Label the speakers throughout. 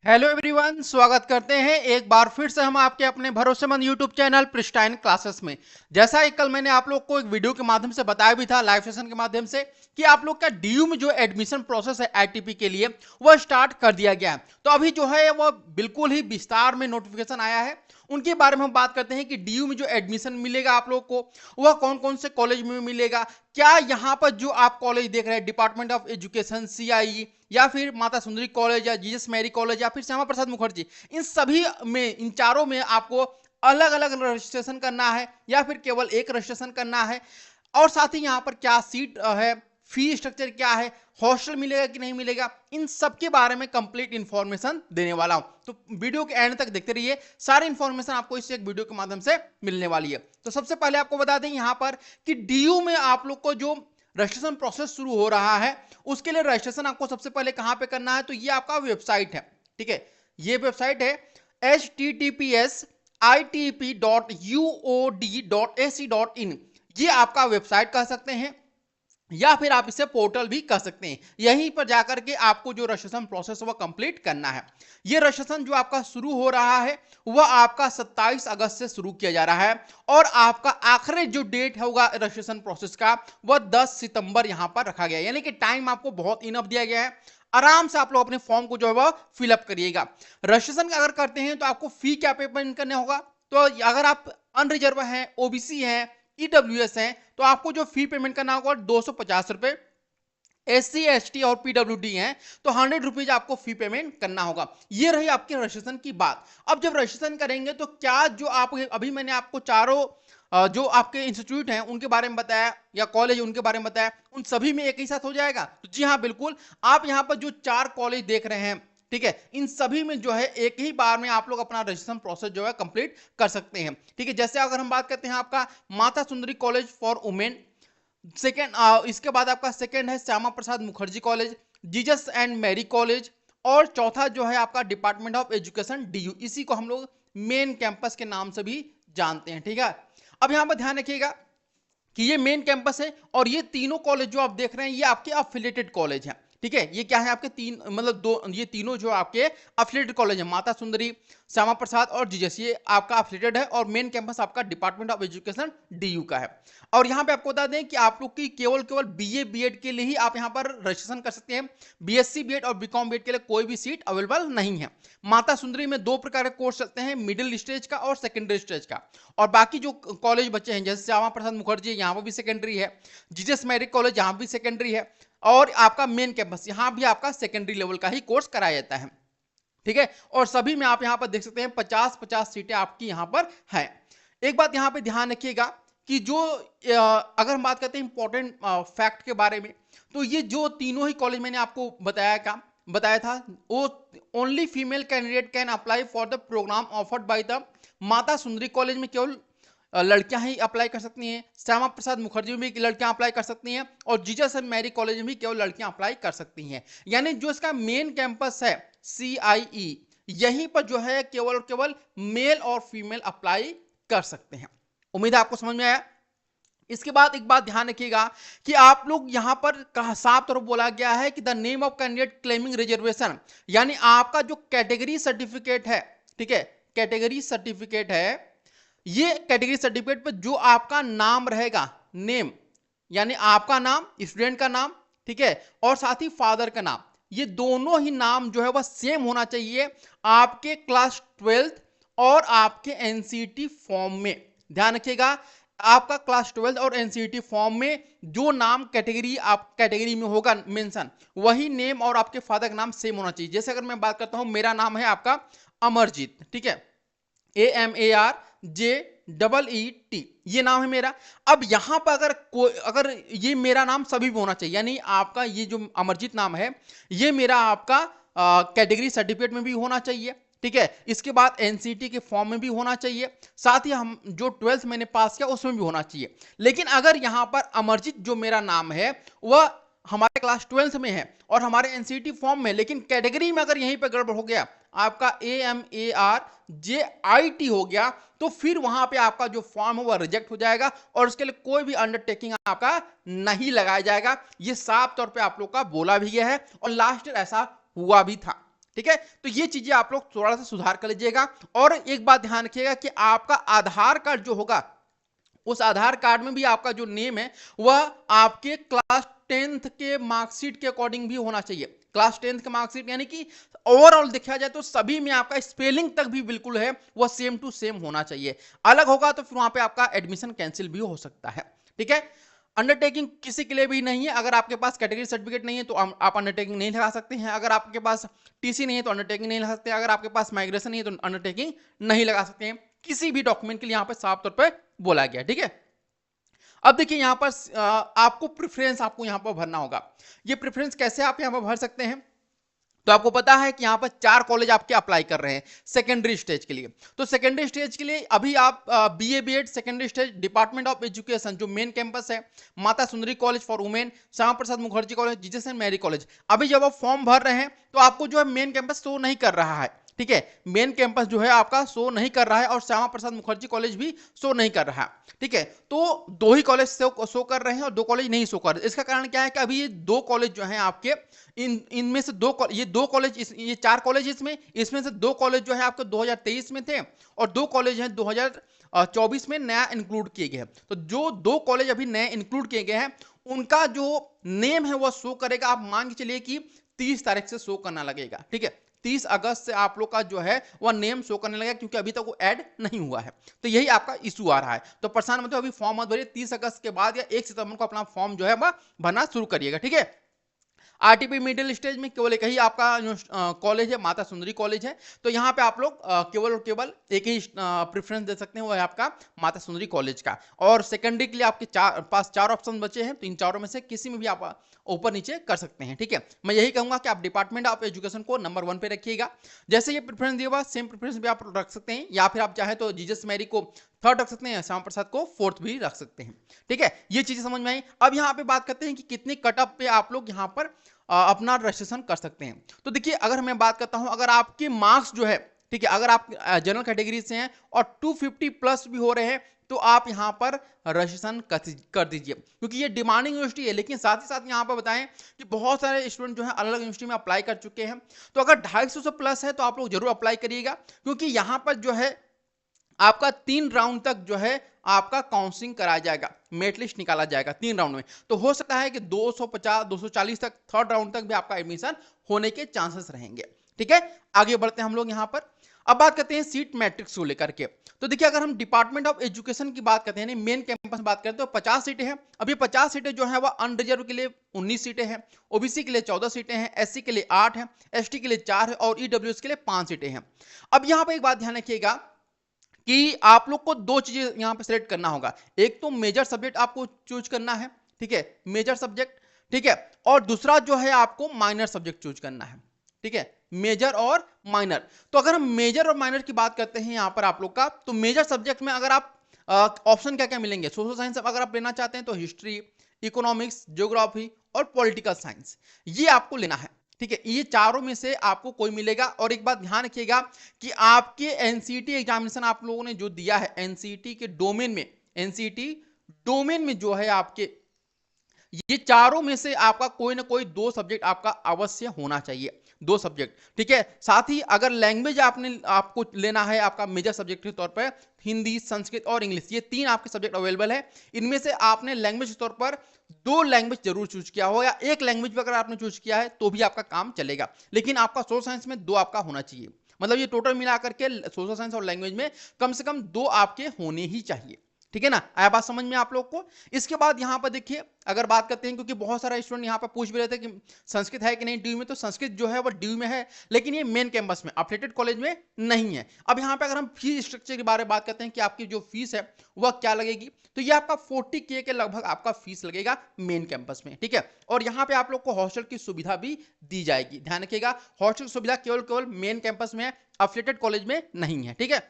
Speaker 1: Hello everyone, स्वागत करते हैं एक बार फिर से हम आपके अपने भरोसेमंद यूट्यूब चैनल प्रिस्टाइन क्लासेस में। जैसा कि कल मैंने आप लोग को एक वीडियो के माध्यम से बताया भी था, लाइव सेशन के माध्यम से, कि आप लोग का डीयू में जो एडमिशन प्रोसेस है आईटीपी के लिए वह स्टार्ट कर दिया गया है। तो अभी जो है वह बिल्कुल ही विस्तार में नोटिफिकेशन आया है, उनके बारे में हम बात करते हैं कि डीयू में जो एडमिशन मिलेगा आप लोग को वह कौन कौन से कॉलेज में मिलेगा। क्या यहाँ पर जो आप कॉलेज देख रहे हैं, डिपार्टमेंट ऑफ एजुकेशन सीआई, या फिर माता सुंदरी कॉलेज, या जीएस मैरी कॉलेज, या फिर श्यामा प्रसाद मुखर्जी, इन सभी में, इन चारों में आपको अलग अलग रजिस्ट्रेशन करना है या फिर केवल एक रजिस्ट्रेशन करना है। और साथ ही यहाँ पर क्या सीट है, फी स्ट्रक्चर क्या है, हॉस्टल मिलेगा कि नहीं मिलेगा, इन सब के बारे में कंप्लीट इंफॉर्मेशन देने वाला हूं। तो वीडियो के एंड तक देखते रहिए, सारी इंफॉर्मेशन आपको इस एक वीडियो के माध्यम से मिलने वाली है। तो सबसे पहले आपको बता दें यहाँ पर कि डीयू में आप लोग को जो रजिस्ट्रेशन प्रोसेस शुरू हो रहा है, उसके लिए रजिस्ट्रेशन आपको सबसे पहले कहां पे करना है, तो ये आपका वेबसाइट है। ठीक है, ये वेबसाइट है https://itp.uod.ac.in। ये आपका वेबसाइट कह सकते हैं या फिर आप इसे पोर्टल भी कह सकते हैं। यहीं पर जाकर के आपको जो रजिस्ट्रेशन प्रोसेस है वह कंप्लीट करना है। यह रजिस्ट्रेशन जो आपका शुरू हो रहा है वह आपका 27 अगस्त से शुरू किया जा रहा है, और आपका आखिरी जो डेट होगा रजिस्ट्रेशन प्रोसेस का वह 10 सितंबर यहां पर रखा गया है। यानी कि टाइम आपको बहुत इनफ दिया गया है, आराम से आप लोग अपने फॉर्म को जो है वह फिलअप करिएगा। रजिस्ट्रेशन अगर करते हैं तो आपको फी क्या पेमेंट करना होगा, तो अगर आप अनरिजर्व हैं, ओबीसी हैं, ईडब्ल्यूएस हैं, तो आपको जो फी पेमेंट करना होगा 250 रुपए। एससी एसटी और पीडब्ल्यूडी हैं तो 100 रुपीज आपको फी पेमेंट करना होगा। ये रही आपके रजिस्ट्रेशन की बात। अब जब रजिस्ट्रेशन करेंगे तो क्या जो आप अभी मैंने आपको चारों जो आपके इंस्टीट्यूट हैं उनके बारे में बताया, या कॉलेज उनके बारे में बताया, उन सभी में एक ही साथ हो जाएगा? तो जी हाँ, बिल्कुल। आप यहाँ पर जो 4 कॉलेज देख रहे हैं, ठीक है, इन सभी में जो है एक ही बार में आप लोग अपना रजिस्ट्रेशन प्रोसेस जो है कंप्लीट कर सकते हैं। ठीक है, जैसे अगर हम बात करते हैं आपका माता Sundari college for women, second, इसके बाद आपका सेकेंड है Shyama Prasad Mukherjee college, Jesus and Mary college, और चौथा जो है आपका डिपार्टमेंट ऑफ एजुकेशन डीयू। इसी को हम लोग मेन कैंपस के नाम से भी जानते हैं। ठीक है, अब यहां पर ध्यान रखिएगा कि ये मेन कैंपस है, और ये तीनों कॉलेज जो आप देख रहे हैं ये आपके अफिलिएटेड कॉलेज हैं। ठीक है, ये क्या है आपके तीन, मतलब दो, ये तीनों जो आपके अफिलिएटेड कॉलेज है, माता सुंदरी, श्यामा प्रसाद और जीजस, ये आपका अफिलिएटेड है, और मेन कैंपस आपका डिपार्टमेंट ऑफ एजुकेशन डीयू का है। और यहां पे आपको बता दें कि आप लोग की केवल बीए बीएड के लिए ही आप यहां पर रजिस्ट्रेशन कर सकते हैं। बीएससी बीएड और बीकॉम बीएड के लिए कोई भी सीट अवेलेबल नहीं है। माता सुंदरी में 2 प्रकार के कोर्स चलते हैं, मिडिल स्टेज का और सेकेंडरी स्टेज का। और बाकी जो कॉलेज बच्चे हैं, जैसे श्यामा प्रसाद मुखर्जी, यहाँ पर भी सेकेंडरी है, जीजस मैरी कॉलेज यहाँ भी सेकेंडरी है, और आपका मेन कैंपस यहाँ भी आपका सेकेंडरी लेवल का ही कोर्स कराया जाता है। ठीक है, और सभी में आप यहाँ पर देख सकते हैं 50-50 सीटें आपकी यहाँ पर हैं। एक बात यहाँ पे ध्यान रखिएगा कि जो अगर हम बात करते हैं इंपॉर्टेंट फैक्ट के बारे में, तो ये जो तीनों ही कॉलेज मैंने आपको बताया था, वो only female candidate can apply for the programme offered by the Mata Sundari college में केवल लड़कियां ही अप्लाई कर सकती हैं, श्यामा प्रसाद मुखर्जी में भी लड़कियां अप्लाई कर सकती हैं, और जीजस एंड मैरी कॉलेज में भी केवल लड़कियां अप्लाई कर सकती हैं। यानी जो इसका मेन कैंपस है सीआईई, यहीं पर जो है केवल और केवल मेल और फीमेल अप्लाई कर सकते हैं। उम्मीद है आपको समझ में आया। इसके बाद एक बात ध्यान रखिएगा कि आप लोग यहां पर साफ तौर बोला गया है कि the name of candidate claiming reservation, यानी आपका जो कैटेगरी सर्टिफिकेट है, ठीक है, कैटेगरी सर्टिफिकेट है, ये कैटेगरी सर्टिफिकेट पर जो आपका नाम रहेगा, नेम यानी आपका नाम, स्टूडेंट का नाम, ठीक है, और साथ ही फादर का नाम, ये दोनों ही नाम जो है वह सेम होना चाहिए आपके क्लास 12th और आपके एनसीईटी फॉर्म में। ध्यान रखिएगा, आपका क्लास 12 और एनसीईटी फॉर्म में जो नाम कैटेगरी में होगा मेंशन, वही नेम और आपके फादर का नाम सेम होना चाहिए। जैसे अगर मैं बात करता हूं, मेरा नाम है आपका अमरजीत, ठीक है, AMARJEET, ये नाम है मेरा। अब यहां पर अगर ये मेरा नाम सभी में होना चाहिए, यानी आपका ये जो अमरजीत नाम है ये मेरा आपका कैटेगरी सर्टिफिकेट में भी होना चाहिए। ठीक है, इसके बाद एनसीटी के फॉर्म में भी होना चाहिए, साथ ही हम जो 12th मैंने पास किया उसमें भी होना चाहिए। लेकिन अगर यहां पर अमरजीत जो मेरा नाम है वह हमारे क्लास 12th में है और हमारे एनसीटी फॉर्म में, लेकिन कैटेगरी में अगर यहीं पर गड़बड़ हो गया, आपका AMARJIT हो गया, तो फिर वहां पे आपका जो फॉर्म है वह रिजेक्ट हो जाएगा और उसके लिए कोई भी अंडरटेकिंग आपका नहीं लगाया जाएगा। ये साफ तौर पे आप लोग का बोला भी गया है और लास्ट ईयर ऐसा हुआ भी था। ठीक है, तो ये चीजें आप लोग थोड़ा सा सुधार कर लीजिएगा। और एक बात ध्यान रखिएगा कि आपका आधार कार्ड जो होगा, उस आधार कार्ड में भी आपका जो नेम है वह आपके क्लास 10th के मार्कशीट के अकॉर्डिंग भी होना चाहिए। क्लास 10th के मार्कशीट यानी कि ओवरऑल देखा जाए तो सभी में आपका स्पेलिंग तक भी बिल्कुल है वह सेम टू सेम होना चाहिए। अलग होगा तो फिर वहां पे आपका एडमिशन कैंसिल भी हो सकता है। ठीक है, अंडरटेकिंग किसी के लिए भी नहीं है। अगर आपके पास कैटेगरी सर्टिफिकेट नहीं है तो आप अंडरटेकिंग नहीं लगा सकते हैं। अगर आपके पास टीसी नहीं है तो अंडरटेकिंग नहीं लगा सकते। अगर आपके पास माइग्रेशन नहीं है तो अंडरटेकिंग नहीं लगा सकते हैं। किसी भी डॉक्यूमेंट के लिए यहां पर साफ तौर पर बोला गया। ठीक है, अब देखिए यहां पर आपको प्रेफरेंस आपको यहां पर भरना होगा। ये प्रेफरेंस कैसे आप यहां पर भर सकते हैं, तो आपको पता है कि यहां पर 4 कॉलेज आपके अप्लाई कर रहे हैं सेकेंडरी स्टेज के लिए। तो सेकेंडरी स्टेज के लिए अभी आप BA BEd secondary stage department of education जो मेन कैंपस है, Mata Sundari college for women, Shyama Prasad Mukherjee college, Jesus and Mary college, अभी जब आप फॉर्म भर रहे हैं तो आपको जो है मेन कैंपस शो नहीं कर रहा है। ठीक है, मेन कैंपस जो है आपका शो नहीं कर रहा है और श्यामा प्रसाद मुखर्जी कॉलेज भी शो नहीं कर रहा है। ठीक है, तो 2 ही कॉलेज शो कर रहे हैं और 2 कॉलेज नहीं शो कर रहे। इसका कारण क्या है कि अभी ये 2 कॉलेज जो हैं आपके, इनमें से 2 कॉलेज, ये 4 कॉलेज इसमें से 2 कॉलेज जो है आपके 2023 में थे और 2 कॉलेज हैं 2024 में नया इंक्लूड किए गए हैं। तो जो 2 कॉलेज अभी नए इंक्लूड किए गए हैं उनका जो नेम है वह शो करेगा। आप मान के चलिए कि 30 तारीख से शो करना लगेगा। ठीक है, 30 अगस्त से आप लोग का जो है वह नेम शो करने लगेगा, क्योंकि अभी तक वो ऐड नहीं हुआ है। तो यही आपका इशू आ रहा है। तो परेशान मत हो, अभी फॉर्म मत भरिए। 30 अगस्त के बाद या 1 सितंबर को अपना फॉर्म जो है वह भरना शुरू करिएगा। ठीक है, आरटीपी मिडिल स्टेज में केवल एक ही आपका कॉलेज है, माता सुंदरी कॉलेज है। तो यहाँ पे आप लोग केवल और केवल एक ही प्रेफरेंस दे सकते हैं, वो है आपका माता सुंदरी कॉलेज का। और सेकेंडरी के लिए आपके पास 4 ऑप्शन बचे हैं, तो इन चारों में से किसी में भी आप ऊपर नीचे कर सकते हैं। ठीक है, मैं यही कहूंगा कि आप डिपार्टमेंट ऑफ एजुकेशन को नंबर 1 पे रखिएगा। जैसे ये प्रेफरेंस दिया हुआ सेम प्रेफरेंस भी आप रख सकते हैं, या फिर आप चाहे तो जीसस मैरी को 3rd रख सकते हैं, श्यामा प्रसाद को 4th भी रख सकते हैं। ठीक है, ये चीजें समझ में आई। अब यहाँ पे बात करते हैं कि कितनी कटअप पे आप लोग यहाँ पर अपना रजिस्ट्रेशन कर सकते हैं। तो देखिए, अगर मैं बात करता हूं, अगर आपके मार्क्स जो है, ठीक है, अगर आप जनरल कैटेगरी से हैं और 250 प्लस भी हो रहे हैं तो आप यहां पर रजिस्ट्रेशन कर दीजिए, क्योंकि ये डिमांडिंग यूनिवर्सिटी है। लेकिन साथ ही साथ यहां पर बताएं कि बहुत सारे स्टूडेंट जो है अलग अलग यूनिवर्सिटी में अप्लाई कर चुके हैं। तो अगर 250 से प्लस है तो आप लोग जरूर अप्लाई करिएगा, क्योंकि यहां पर जो है आपका 3 राउंड तक जो है आपका काउंसलिंग कराया जाएगा, मेरिट लिस्ट निकाला जाएगा 3 राउंड में। तो हो सकता है कि 250 240 तक 3rd राउंड तक भी आपका एडमिशन होने के चांसेस रहेंगे। ठीक है, आगे बढ़ते हैं हम लोग यहां पर। अब बात करते हैं सीट मैट्रिक्स को लेकर के। तो देखिए, अगर हम डिपार्टमेंट ऑफ एजुकेशन की बात करते हैं, मेन कैंपस में बात करते हैं, तो 50 सीटें हैं। अभी 50 सीटें जो है वह अनरिजर्व के लिए 19 सीटें हैं, ओबीसी के लिए 14 सीटें हैं, एससी के लिए 8 हैं, एसटी के लिए 4 है और ईडब्ल्यूएस के लिए 5 सीटें हैं। अब यहां पर एक बात ध्यान रखिएगा कि आप लोग को 2 चीजें यहां पे सिलेक्ट करना होगा। एक तो मेजर सब्जेक्ट आपको चूज करना है, ठीक है, मेजर सब्जेक्ट, ठीक है, और दूसरा जो है आपको माइनर सब्जेक्ट चूज करना है। ठीक है, मेजर और माइनर। तो अगर हम मेजर और माइनर की बात करते हैं यहां पर आप लोग का, तो मेजर सब्जेक्ट में अगर आप ऑप्शन क्या क्या मिलेंगे, सोशल साइंस अगर आप लेना चाहते हैं तो हिस्ट्री, इकोनॉमिक्स, ज्योग्राफी और पॉलिटिकल साइंस, ये आपको लेना है। ठीक है, ये चारों में से आपको कोई मिलेगा। और एक बात ध्यान रखिएगा कि आपके एनसीईटी एग्जामिनेशन आप लोगों ने जो दिया है, एनसीईटी के डोमेन में, एनसीईटी डोमेन में जो है आपके ये चारों में से आपका कोई ना कोई 2 सब्जेक्ट आपका अवश्य होना चाहिए, 2 सब्जेक्ट। ठीक है, साथ ही अगर लैंग्वेज आपको लेना है आपका मेजर सब्जेक्ट के तौर पर, हिंदी, संस्कृत और इंग्लिश, ये 3 आपके सब्जेक्ट अवेलेबल है। इनमें से आपने लैंग्वेज के तौर पर 2 लैंग्वेज जरूर चूज किया हो, या 1 लैंग्वेज भी अगर आपने चूज किया है तो भी आपका काम चलेगा। लेकिन आपका सोशल साइंस में 2 आपका होना चाहिए। मतलब ये टोटल मिलाकर के सोशल साइंस और लैंग्वेज में कम से कम 2 आपके होने ही चाहिए। ठीक है ना, आया बात समझ में आप लोग को। इसके बाद यहां पर देखिए, अगर बात करते हैं, क्योंकि बहुत सारा स्टूडेंट यहां पर पूछ भी रहे थे कि संस्कृत है कि नहीं ड्यू में, तो संस्कृत जो है वो ड्यू में है, लेकिन ये मेन कैंपस में अफिलिएटेड कॉलेज में नहीं है। अब यहां पे अगर हम फीस स्ट्रक्चर के बारे में बात करते हैं कि आपकी जो फीस है वह क्या लगेगी, तो ये आपका 40K के लगभग आपका फीस लगेगा मेन कैंपस में। ठीक है, और यहाँ पे आप लोग को हॉस्टल की सुविधा भी दी जाएगी। ध्यान रखिएगा, हॉस्टल सुविधा केवल मेन कैंपस में है, अफिलिएटेड कॉलेज में नहीं है। ठीक है,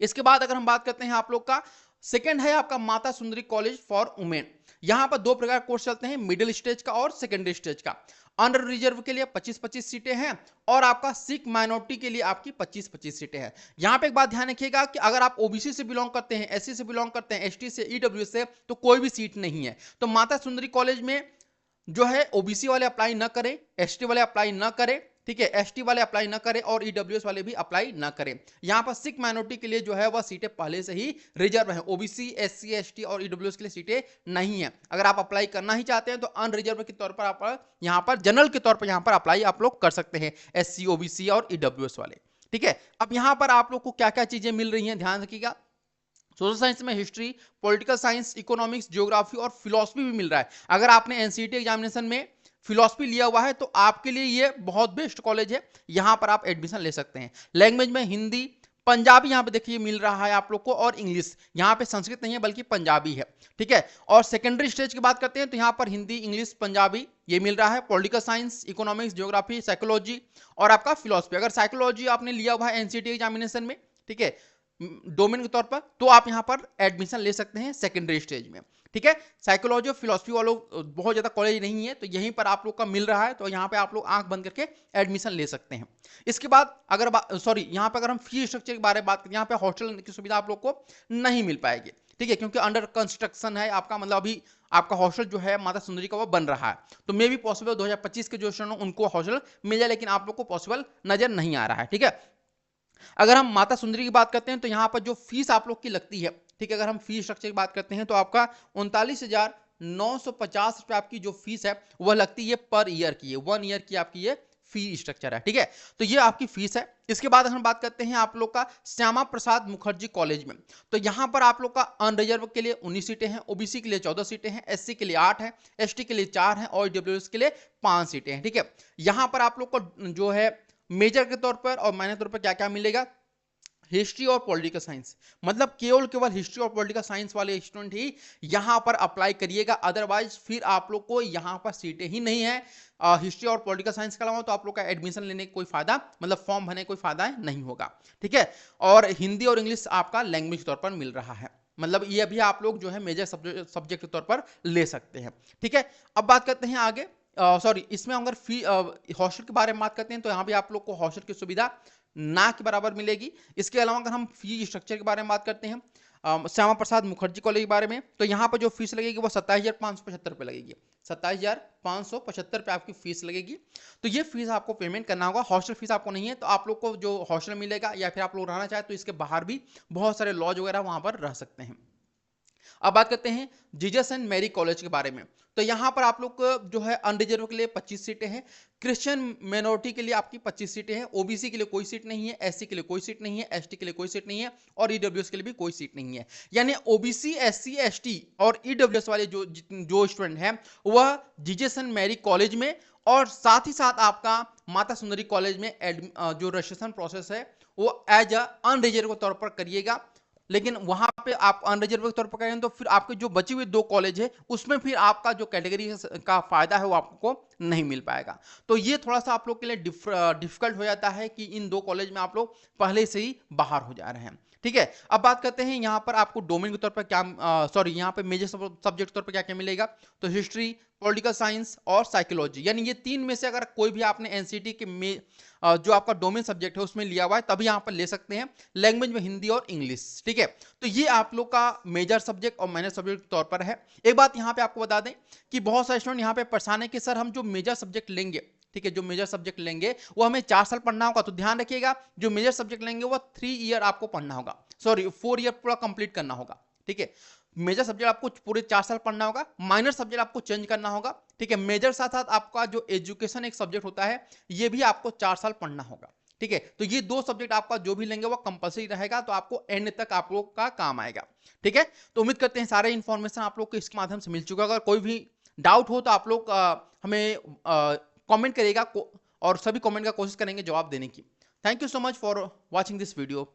Speaker 1: इसके बाद अगर हम बात करते हैं आप लोग का सेकंड है आपका माता सुंदरी कॉलेज फॉर वुमेन। यहां पर 2 प्रकार कोर्स चलते हैं, मिडिल स्टेज का और सेकेंडरी स्टेज का। अंडर रिजर्व के लिए 25-25 सीटें हैं और आपका सिख माइनॉरिटी के लिए आपकी 25-25 सीटें हैं। यहां पे एक बात ध्यान रखिएगा कि अगर आप ओबीसी से बिलोंग करते हैं, एससी से बिलोंग करते हैं, एसटी से, ईडब्ल्यूएस से, तो कोई भी सीट नहीं है। तो माता सुंदरी कॉलेज में जो है ओबीसी वाले अप्लाई न करें, एसटी वाले अप्लाई न करें। ठीक है, एसटी वाले अप्लाई ना करें और ईडब्ल्यूएस वाले भी अप्लाई ना करें। यहां पर सिख माइनॉरिटी के लिए जो है वह सीटें पहले से ही रिजर्व है, ओबीसी, एससी, एसटी और ईडब्ल्यूएस के लिए सीटें नहीं है। अगर आप अप्लाई करना ही चाहते हैं तो अनरिजर्व के तौर पर आप यहां पर जनरल के तौर पर यहां पर अप्लाई आप लोग कर सकते हैं, एससी, ओबीसी और ईडब्ल्यूएस वाले। ठीक है, अब यहां पर आप लोग को क्या क्या चीजें मिल रही हैं ध्यान रखिएगा। सोशल साइंस में history, political science, economics, geography और फिलॉसफी भी मिल रहा है। अगर आपने एनसीईटी एग्जामिनेशन में फिलॉसफी लिया हुआ है तो आपके लिए ये बहुत बेस्ट कॉलेज है, यहां पर आप एडमिशन ले सकते हैं। लैंग्वेज में हिंदी, पंजाबी यहां पे देखिए मिल रहा है आप लोग को, और इंग्लिश, यहां पे संस्कृत नहीं है बल्कि पंजाबी है। ठीक है, और सेकेंडरी स्टेज की बात करते हैं तो यहां पर हिंदी, इंग्लिश, पंजाबी ये मिल रहा है। Political science, economics, geography, psychology और आपका फिलॉसफी। अगर साइकोलॉजी आपने लिया हुआ है एनसीईटी एग्जामिनेशन में, ठीक है, डोमेन के तौर पर, तो आप यहां पर एडमिशन ले सकते हैं सेकेंडरी स्टेज में। ठीक है, साइकोलॉजी और फिलॉसफी वालों बहुत ज्यादा कॉलेज नहीं है तो यहीं पर आप लोग का मिल रहा है, तो यहां पे आप लोग आंख बंद करके एडमिशन ले सकते हैं। इसके बाद अगर यहां पर अगर हम फी स्ट्रक्चर के बारे में बात करें, यहां पे हॉस्टल की सुविधा आप लोग को नहीं मिल पाएगी। ठीक है, क्योंकि अंडर कंस्ट्रक्शन है आपका, मतलब अभी आपका हॉस्टल जो है माता सुंदरी का वो बन रहा है, तो मे भी पॉसिबल 2025 के जो स्टूडेंट उनको हॉस्टल मिल जाए, लेकिन आप लोग को पॉसिबल नजर नहीं आ रहा है। ठीक है, अगर हम माता सुंदरी की बात करते हैं तो यहां पर जो फीस आप लोग की लगती है, ठीक है, अगर हम फीस स्ट्रक्चर की बात करते हैं तो आपका 39,950 रुपए आपकी जो फीस है वह लगती है पर ईयर की है, 1 ईयर की आपकी ये फी स्ट्रक्चर है। ठीक है, तो ये आपकी फीस है। इसके बाद हम बात करते हैं आप लोग का श्यामा प्रसाद मुखर्जी कॉलेज में, तो यहां पर आप लोग का अनरिजर्व के लिए 19 सीटें हैं, ओबीसी के लिए 14 सीटें हैं, एससी के लिए 8 हैं, एसटी के लिए 4 हैं और ईडब्ल्यूएस के लिए 5 सीटें हैं। ठीक है, यहां पर आप लोग को जो है मेजर के तौर पर और माइनर तौर पर क्या क्या मिलेगा, हिस्ट्री और पॉलिटिकल साइंस, मतलब केवल हिस्ट्री और पॉलिटिकल साइंस वाले स्टूडेंट ही यहां पर अप्लाई करिएगा, अदरवाइज फिर आप लोग को यहां पर सीटें ही नहीं है हिस्ट्री और पॉलिटिकल साइंस के अलावा, तो आप लोग का एडमिशन लेने का कोई फायदा, मतलब फॉर्म भरने कोई फायदा नहीं होगा। ठीक है, और हिंदी और इंग्लिश आपका लैंग्वेज के तौर पर मिल रहा है, मतलब ये भी आप लोग जो है मेजर सब्जेक्ट के तौर पर ले सकते हैं। ठीक है, अब बात करते हैं आगे, इसमें अगर फी हॉस्टल के बारे में बात करते हैं तो यहाँ भी आप लोग को हॉस्टल की सुविधा ना के बराबर मिलेगी। इसके अलावा अगर हम फी स्ट्रक्चर के बारे में बात करते हैं श्यामा प्रसाद मुखर्जी कॉलेज के बारे में, तो यहाँ पर जो फीस लगेगी वो 27,575 रुपये लगेगी, 27,575 रुपये आपकी फीस लगेगी। तो ये फीस आपको पेमेंट करना होगा, हॉस्टल फीस आपको नहीं है। तो आप लोग को जो हॉस्टल मिलेगा या फिर आप लोग रहना चाहे तो इसके बाहर भी बहुत सारे लॉज वगैरह वहां पर रह सकते हैं। अब बात करते हैं जीजस एंड मैरी कॉलेज के बारे में, तो यहां पर आप लोग जो है अनरिजर्व के लिए 25 सीटें हैं, क्रिश्चियन माइनॉरिटी के लिए आपकी 25 सीटें हैं, ओबीसी के लिए कोई सीट नहीं है, एससी के लिए कोई सीट नहीं है, एसटी के लिए कोई सीट नहीं है और ईडब्ल्यूएस के लिए भी कोई सीट नहीं है। यानी ओबीसी, एससी, एसटी और ईडब्ल्यूएस वाले जो स्टूडेंट हैं वह जीजस एंड मैरी कॉलेज में, और साथ ही साथ आपका माता सुंदरी कॉलेज में जो रजिस्ट्रेशन प्रोसेस है वो एज अनरिजर्व के तौर पर करिएगा। लेकिन वहां पे आप अनरिजर्व के तौर पर करें तो फिर आपके जो बची हुई 2 कॉलेज है उसमें फिर आपका जो कैटेगरी का फायदा है वो आपको नहीं मिल पाएगा। तो ये थोड़ा सा आप लोग के लिए डिफिकल्ट हो जाता है कि इन 2 कॉलेज में आप लोग पहले से ही बाहर हो जा रहे हैं। ठीक है, अब बात करते हैं यहाँ पर आपको डोमेन के तौर पर क्या यहाँ पे मेजर सब्जेक्ट के तौर पर क्या क्या मिलेगा, तो हिस्ट्री, पॉलिटिकल साइंस और साइकोलॉजी, यानी ये 3 में से अगर कोई भी आपने एनसीईटी के में जो आपका डोमेन सब्जेक्ट है उसमें लिया हुआ है तभी यहाँ पर ले सकते हैं। लैंग्वेज में हिंदी और इंग्लिश। ठीक है, तो ये आप लोग का मेजर सब्जेक्ट और माइनर सब्जेक्ट के तौर पर है। एक बात यहाँ पे आपको बता दें कि बहुत सारे स्टूडेंट यहाँ पे परेशान है कि सर हम जो मेजर सब्जेक्ट लेंगे, ठीक है, जो मेजर सब्जेक्ट लेंगे वो हमें 4 साल पढ़ना होगा, तो ध्यान रखिएगा जो मेजर सब्जेक्ट लेंगे वो 3 ईयर आपको पढ़ना होगा, 4 ईयर पूरा कंप्लीट करना होगा। ठीक है, मेजर सब्जेक्ट आपको पूरे 4 साल पढ़ना होगा, माइनर सब्जेक्ट आपको चेंज करना होगा। ठीक है, मेजर साथ साथ आपका जो एजुकेशन एक सब्जेक्ट होता है ये भी आपको 4 साल पढ़ना होगा। ठीक है, तो ये 2 सब्जेक्ट आपका जो भी लेंगे वो कंपलसरी रहेगा, तो आपको एंड तक आप लोग का काम आएगा। ठीक है, तो उम्मीद करते हैं सारे इंफॉर्मेशन आप लोग को इसके माध्यम से मिल चुका। अगर कोई भी डाउट हो तो आप लोग हमें कमेंट करिएगा और सभी कमेंट का कोशिश करेंगे जवाब देने की। Thank you so much for watching this video.